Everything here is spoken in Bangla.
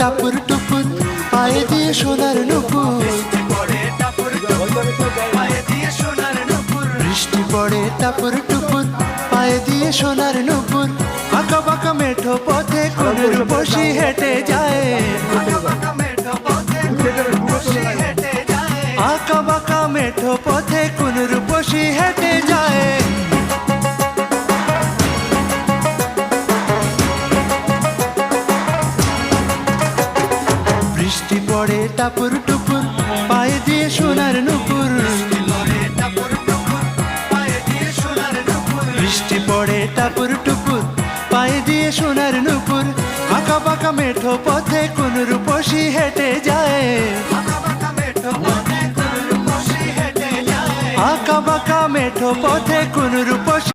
টাপুর টুপুর পায়ে দিয়ে সোনার নুপুর, বৃষ্টি পড়ে টাপুর টুপুর পায়ে দিয়ে সোনার নুপুর, আঁকা বাঁকা মেঠো পথে কোন রূপসী হেঁটে যায়, আঁকা বাঁকা মেঠো পথে কোন রূপসী হেঁটে যায়। বৃষ্টি পড়ে টাপুর টুপুর পায়ে দিয়ে সোনার নুপুর, বৃষ্টি পড়ে টাপুর টুপুর পায়ে দিয়ে সোনার নুপুর, আঁকা বাঁকা মেঠো পথে কোন রূপসী হেঁটে যায়, আঁকা বাঁকা মেঠো পথে কোন রূপসী